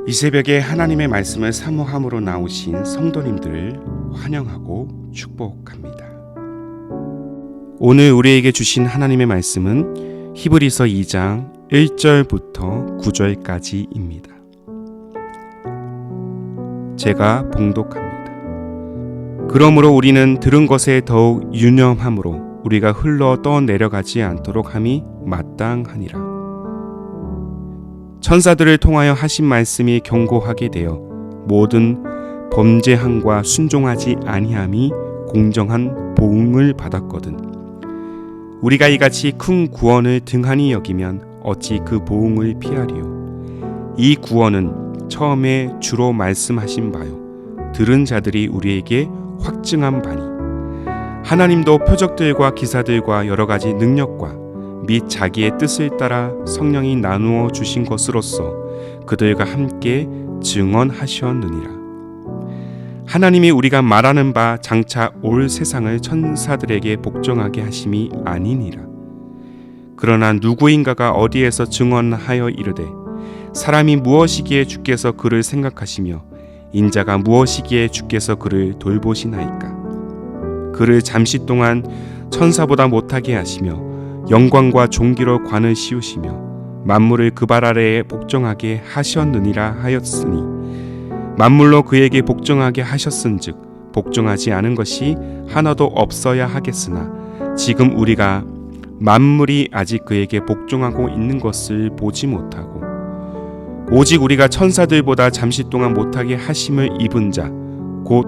이 새벽에 하나님의 말씀을 사모함으로 나오신 성도님들을 환영하고 축복합니다. 오늘 우리에게 주신 하나님의 말씀은 히브리서 2장 1절부터 9절까지입니다. 제가 봉독합니다. 그러므로 우리는 들은 것에 더욱 유념함으로 우리가 흘러 떠내려가지 않도록 함이 마땅하니라. 천사들을 통하여 하신 말씀이 경고하게 되어 모든 범죄함과 순종하지 아니함이 공정한 보응을 받았거든. 우리가 이같이 큰 구원을 등한히 여기면 어찌 그 보응을 피하리요. 이 구원은 처음에 주로 말씀하신 바요 들은 자들이 우리에게 확증한 바니 하나님도 표적들과 기사들과 여러 가지 능력과 및 자기의 뜻을 따라 성령이 나누어 주신 것으로서 그들과 함께 증언하셨느니라. 하나님이 우리가 말하는 바 장차 올 세상을 천사들에게 복종하게 하심이 아니니라. 그러나 누구인가가 어디에서 증언하여 이르되 사람이 무엇이기에 주께서 그를 생각하시며 인자가 무엇이기에 주께서 그를 돌보시나이까. 그를 잠시 동안 천사보다 못하게 하시며 영광과 존귀로 관을 씌우시며 만물을 그 발 아래에 복종하게 하셨느니라 하였으니 만물로 그에게 복종하게 하셨은즉 복종하지 않은 것이 하나도 없어야 하겠으나 지금 우리가 만물이 아직 그에게 복종하고 있는 것을 보지 못하고 오직 우리가 천사들보다 잠시 동안 못하게 하심을 입은 자 곧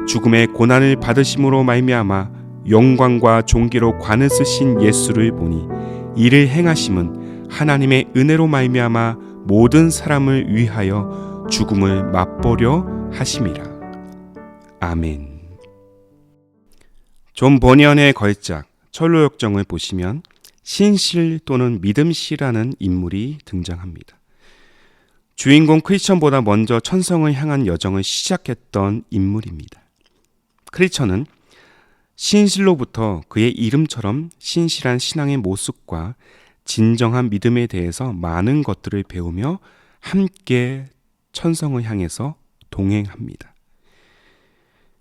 죽음의 고난을 받으심으로 말미암아 영광과 존귀로 관을 쓰신 예수를 보니 이를 행하심은 하나님의 은혜로 말미암아 모든 사람을 위하여 죽음을 맛보려 하심이라. 아멘. 존 버니언의 걸작 철로역정을 보시면 신실 또는 믿음씨라는 인물이 등장합니다. 주인공 크리스천보다 먼저 천성을 향한 여정을 시작했던 인물입니다. 크리스천은 신실로부터 그의 이름처럼 신실한 신앙의 모습과 진정한 믿음에 대해서 많은 것들을 배우며 함께 천성을 향해서 동행합니다.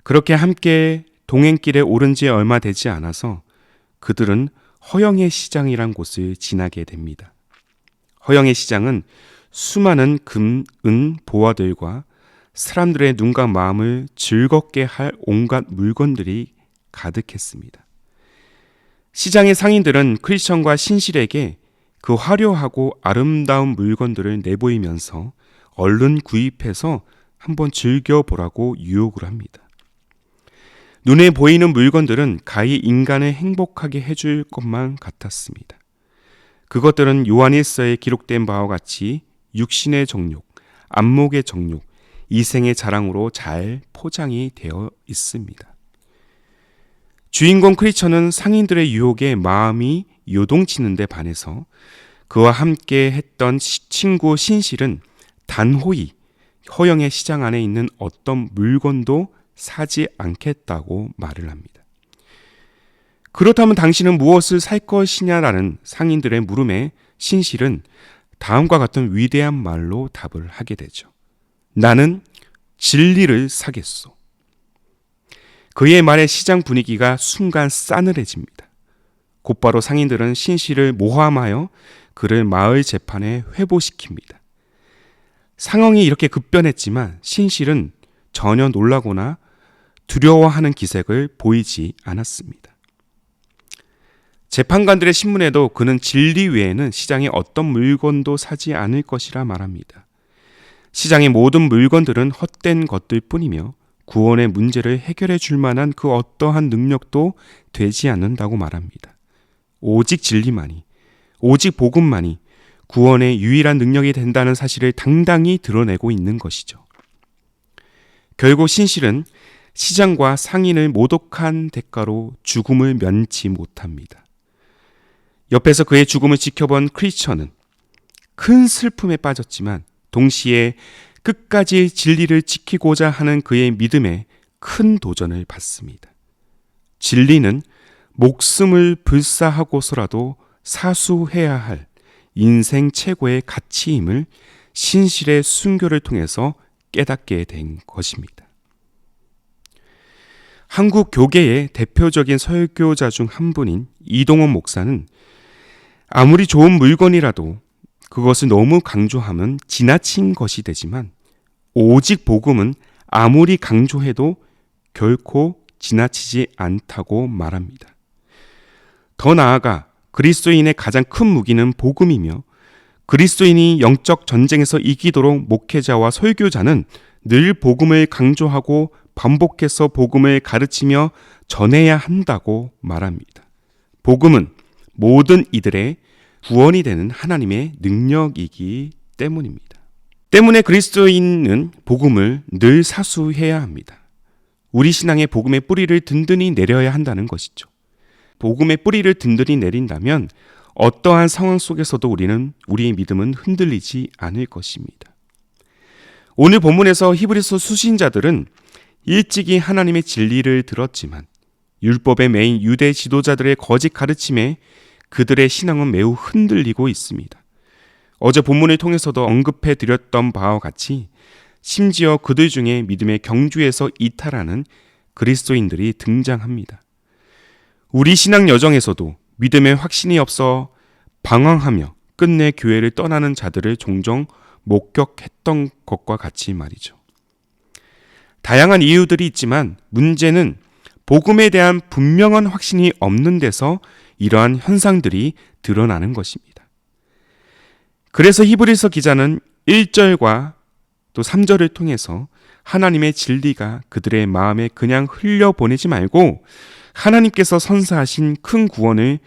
그렇게 함께 동행길에 오른 지 얼마 되지 않아서 그들은 허영의 시장이란 곳을 지나게 됩니다. 허영의 시장은 수많은 금, 은, 보화들과 사람들의 눈과 마음을 즐겁게 할 온갖 물건들이 가득했습니다. 시장의 상인들은 크리스천과 신실에게 그 화려하고 아름다운 물건들을 내보이면서 얼른 구입해서 한번 즐겨보라고 유혹을 합니다. 눈에 보이는 물건들은 가히 인간을 행복하게 해줄 것만 같았습니다. 그것들은 요한일서에 기록된 바와 같이 육신의 정욕, 안목의 정욕, 이생의 자랑으로 잘 포장이 되어 있습니다. 주인공 크리스천은 상인들의 유혹에 마음이 요동치는 데 반해서 그와 함께 했던 친구 신실은 단호히 허영의 시장 안에 있는 어떤 물건도 사지 않겠다고 말을 합니다. 그렇다면 당신은 무엇을 살 것이냐라는 상인들의 물음에 신실은 다음과 같은 위대한 말로 답을 하게 되죠. 나는 진리를 사겠소. 그의 말에 시장 분위기가 순간 싸늘해집니다. 곧바로 상인들은 신실을 모함하여 그를 마을 재판에 회부시킵니다. 상황이 이렇게 급변했지만 신실은 전혀 놀라거나 두려워하는 기색을 보이지 않았습니다. 재판관들의 신문에도 그는 진리 외에는 시장에 어떤 물건도 사지 않을 것이라 말합니다. 시장의 모든 물건들은 헛된 것들 뿐이며 구원의 문제를 해결해 줄 만한 그 어떠한 능력도 되지 않는다고 말합니다. 오직 진리만이, 오직 복음만이 구원의 유일한 능력이 된다는 사실을 당당히 드러내고 있는 것이죠. 결국 신실은 시장과 상인을 모독한 대가로 죽음을 면치 못합니다. 옆에서 그의 죽음을 지켜본 크리스천은 큰 슬픔에 빠졌지만 동시에 끝까지 진리를 지키고자 하는 그의 믿음에 큰 도전을 받습니다. 진리는 목숨을 불사하고서라도 사수해야 할 인생 최고의 가치임을 신실의 순교를 통해서 깨닫게 된 것입니다. 한국 교계의 대표적인 설교자 중 한 분인 이동원 목사는 아무리 좋은 물건이라도 그것을 너무 강조하면 지나친 것이 되지만 오직 복음은 아무리 강조해도 결코 지나치지 않다고 말합니다. 더 나아가 그리스도인의 가장 큰 무기는 복음이며 그리스도인이 영적 전쟁에서 이기도록 목회자와 설교자는 늘 복음을 강조하고 반복해서 복음을 가르치며 전해야 한다고 말합니다. 복음은 모든 이들의 구원이 되는 하나님의 능력이기 때문입니다. 때문에 그리스도인은 복음을 늘 사수해야 합니다. 우리 신앙의 복음의 뿌리를 든든히 내려야 한다는 것이죠. 복음의 뿌리를 든든히 내린다면 어떠한 상황 속에서도 우리의 믿음은 흔들리지 않을 것입니다. 오늘 본문에서 히브리서 수신자들은 일찍이 하나님의 진리를 들었지만 율법에 매인 유대 지도자들의 거짓 가르침에 그들의 신앙은 매우 흔들리고 있습니다. 어제 본문을 통해서도 언급해 드렸던 바와 같이 심지어 그들 중에 믿음의 경주에서 이탈하는 그리스도인들이 등장합니다. 우리 신앙 여정에서도 믿음의 확신이 없어 방황하며 끝내 교회를 떠나는 자들을 종종 목격했던 것과 같이 말이죠. 다양한 이유들이 있지만 문제는 복음에 대한 분명한 확신이 없는 데서 이러한 현상들이 드러나는 것입니다. 그래서 히브리서 기자는 1절과 또 3절을 통해서 하나님의 진리가 그들의 마음에 그냥 흘려보내지 말고 하나님께서 선사하신 큰 구원을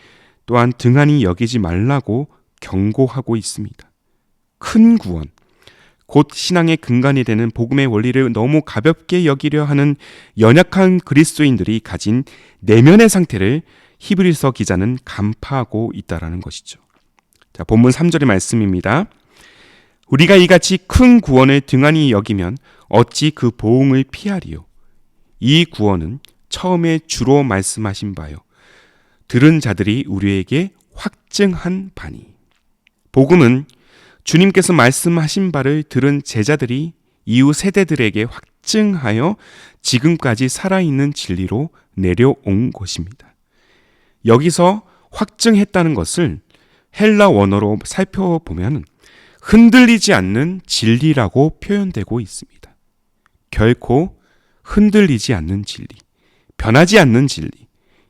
또한 등한히 여기지 말라고 경고하고 있습니다. 큰 구원, 곧 신앙의 근간이 되는 복음의 원리를 너무 가볍게 여기려 하는 연약한 그리스도인들이 가진 내면의 상태를 히브리서 기자는 간파하고 있다는 것이죠. 자, 본문 3절의 말씀입니다. 우리가 이같이 큰 구원을 등한히 여기면 어찌 그 보응을 피하리요. 이 구원은 처음에 주로 말씀하신 바요. 들은 자들이 우리에게 확증한 바니. 복음은 주님께서 말씀하신 바를 들은 제자들이 이후 세대들에게 확증하여 지금까지 살아있는 진리로 내려온 것입니다. 여기서 확증했다는 것을 헬라 원어로 살펴보면 흔들리지 않는 진리라고 표현되고 있습니다. 결코 흔들리지 않는 진리, 변하지 않는 진리.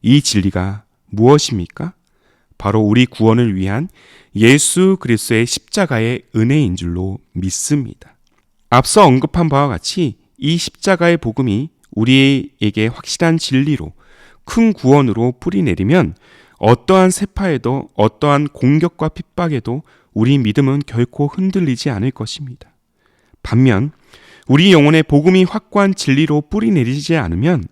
이 진리가 무엇입니까? 바로 우리 구원을 위한 예수 그리스도의 십자가의 은혜인 줄로 믿습니다. 앞서 언급한 바와 같이 이 십자가의 복음이 우리에게 확실한 진리로 큰 구원으로 뿌리내리면 어떠한 세파에도 어떠한 공격과 핍박에도 우리 믿음은 결코 흔들리지 않을 것입니다. 반면 우리 영혼의 복음이 확고한 진리로 뿌리내리지 않으면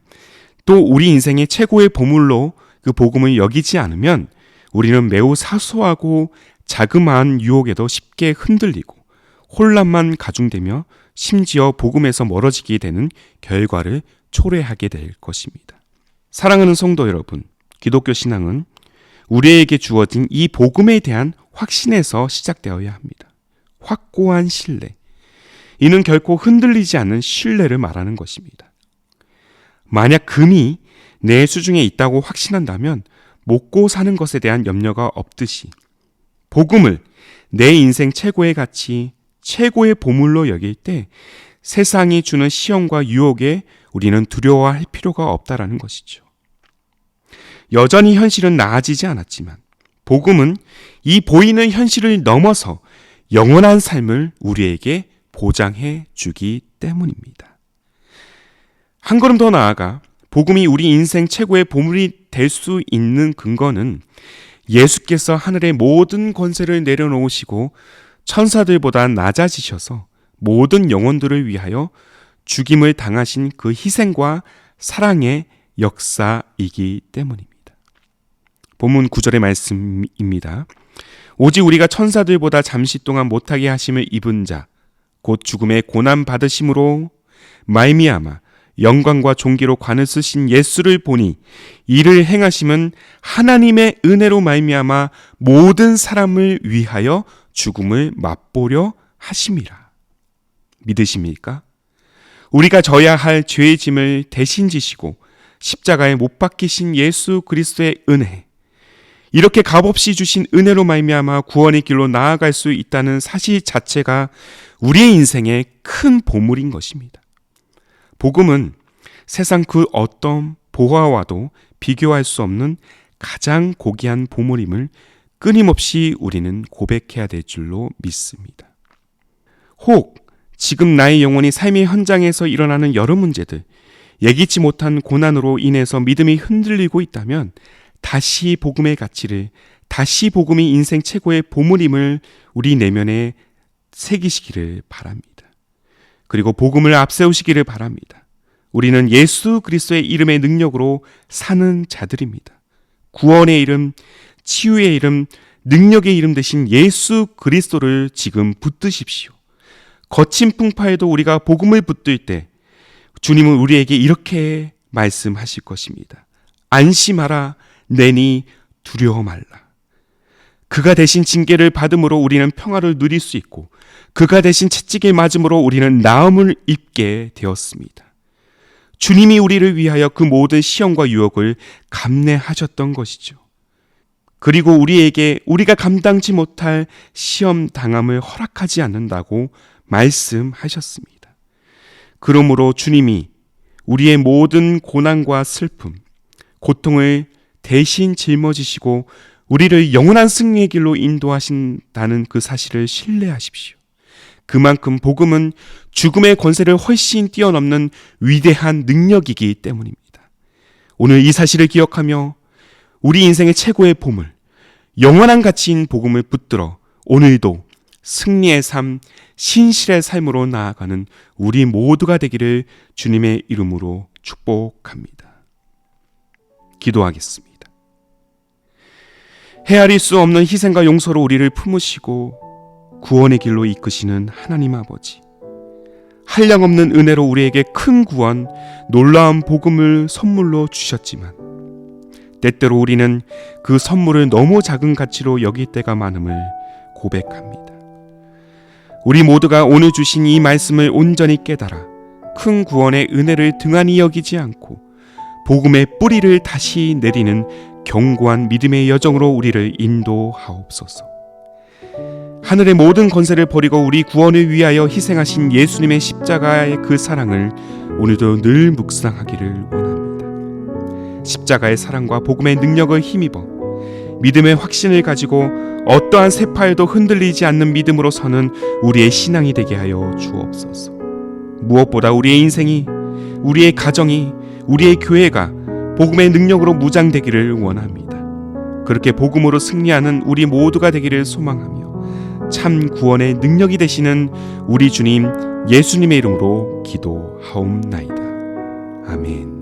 또 우리 인생의 최고의 보물로 그 복음을 여기지 않으면 우리는 매우 사소하고 자그마한 유혹에도 쉽게 흔들리고 혼란만 가중되며 심지어 복음에서 멀어지게 되는 결과를 초래하게 될 것입니다. 사랑하는 성도 여러분, 기독교 신앙은 우리에게 주어진 이 복음에 대한 확신에서 시작되어야 합니다. 확고한 신뢰. 이는 결코 흔들리지 않는 신뢰를 말하는 것입니다. 만약 금이 내 수중에 있다고 확신한다면 먹고 사는 것에 대한 염려가 없듯이 복음을 내 인생 최고의 가치, 최고의 보물로 여길 때 세상이 주는 시험과 유혹에 우리는 두려워할 필요가 없다라는 것이죠. 여전히 현실은 나아지지 않았지만 복음은 이 보이는 현실을 넘어서 영원한 삶을 우리에게 보장해 주기 때문입니다. 한 걸음 더 나아가 복음이 우리 인생 최고의 보물이 될 수 있는 근거는 예수께서 하늘의 모든 권세를 내려놓으시고 천사들보다 낮아지셔서 모든 영혼들을 위하여 죽임을 당하신 그 희생과 사랑의 역사이기 때문입니다. 본문 9절의 말씀입니다. 오직 우리가 천사들보다 잠시 동안 못하게 하심을 입은 자, 곧 죽음의 고난 받으심으로 말미암아 영광과 존귀로 관을 쓰신 예수를 보니 이를 행하심은 하나님의 은혜로 말미암아 모든 사람을 위하여 죽음을 맛보려 하심이라. 믿으십니까? 우리가 져야 할 죄의 짐을 대신 지시고 십자가에 못 박히신 예수 그리스도의 은혜, 이렇게 값없이 주신 은혜로 말미암아 구원의 길로 나아갈 수 있다는 사실 자체가 우리의 인생의 큰 보물인 것입니다. 복음은 세상 그 어떤 보화와도 비교할 수 없는 가장 고귀한 보물임을 끊임없이 우리는 고백해야 될 줄로 믿습니다. 혹 지금 나의 영혼이 삶의 현장에서 일어나는 여러 문제들, 예기치 못한 고난으로 인해서 믿음이 흔들리고 있다면 다시 복음의 가치를, 다시 복음이 인생 최고의 보물임을 우리 내면에 새기시기를 바랍니다. 그리고 복음을 앞세우시기를 바랍니다. 우리는 예수 그리스도의 이름의 능력으로 사는 자들입니다. 구원의 이름, 치유의 이름, 능력의 이름 대신 예수 그리스도를 지금 붙드십시오. 거친 풍파에도 우리가 복음을 붙들 때 주님은 우리에게 이렇게 말씀하실 것입니다. 안심하라, 내니 두려워 말라. 그가 대신 징계를 받음으로 우리는 평화를 누릴 수 있고, 그가 대신 채찍을 맞음으로 우리는 나음을 입게 되었습니다. 주님이 우리를 위하여 그 모든 시험과 유혹을 감내하셨던 것이죠. 그리고 우리에게 우리가 감당치 못할 시험 당함을 허락하지 않는다고 말씀하셨습니다. 그러므로 주님이 우리의 모든 고난과 슬픔, 고통을 대신 짊어지시고 우리를 영원한 승리의 길로 인도하신다는 그 사실을 신뢰하십시오. 그만큼 복음은 죽음의 권세를 훨씬 뛰어넘는 위대한 능력이기 때문입니다. 오늘 이 사실을 기억하며 우리 인생의 최고의 보물, 영원한 가치인 복음을 붙들어 오늘도 승리의 삶, 신실의 삶으로 나아가는 우리 모두가 되기를 주님의 이름으로 축복합니다. 기도하겠습니다. 헤아릴 수 없는 희생과 용서로 우리를 품으시고 구원의 길로 이끄시는 하나님 아버지, 한량없는 은혜로 우리에게 큰 구원, 놀라운 복음을 선물로 주셨지만 때때로 우리는 그 선물을 너무 작은 가치로 여길 때가 많음을 고백합니다. 우리 모두가 오늘 주신 이 말씀을 온전히 깨달아 큰 구원의 은혜를 등한히 여기지 않고 복음의 뿌리를 다시 내리는 견고한 믿음의 여정으로 우리를 인도하옵소서. 하늘의 모든 권세를 버리고 우리 구원을 위하여 희생하신 예수님의 십자가의 그 사랑을 오늘도 늘 묵상하기를 원합니다. 십자가의 사랑과 복음의 능력을 힘입어 믿음의 확신을 가지고 어떠한 세파에도 흔들리지 않는 믿음으로 서는 우리의 신앙이 되게 하여 주옵소서. 무엇보다 우리의 인생이, 우리의 가정이, 우리의 교회가 복음의 능력으로 무장되기를 원합니다. 그렇게 복음으로 승리하는 우리 모두가 되기를 소망하며 참 구원의 능력이 되시는 우리 주님 예수님의 이름으로 기도하옵나이다. 아멘.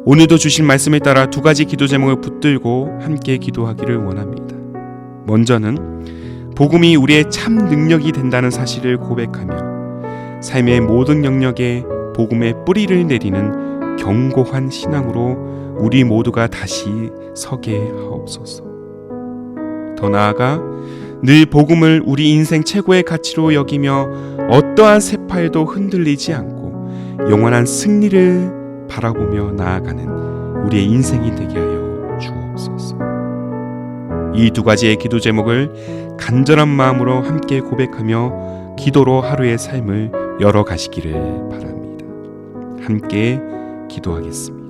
오늘도 주신 말씀에 따라 두 가지 기도 제목을 붙들고 함께 기도하기를 원합니다. 먼저는 복음이 우리의 참 능력이 된다는 사실을 고백하며 삶의 모든 영역에 복음의 뿌리를 내리는 견고한 신앙으로 우리 모두가 다시 서게 하옵소서. 더 나아가 늘 복음을 우리 인생 최고의 가치로 여기며 어떠한 세파에도 흔들리지 않고 영원한 승리를 바라보며 나아가는 우리의 인생이 되게 하여 주옵소서. 이 두 가지의 기도 제목을 간절한 마음으로 함께 고백하며 기도로 하루의 삶을 열어가시기를 바랍니다. 함께 기도하겠습니다.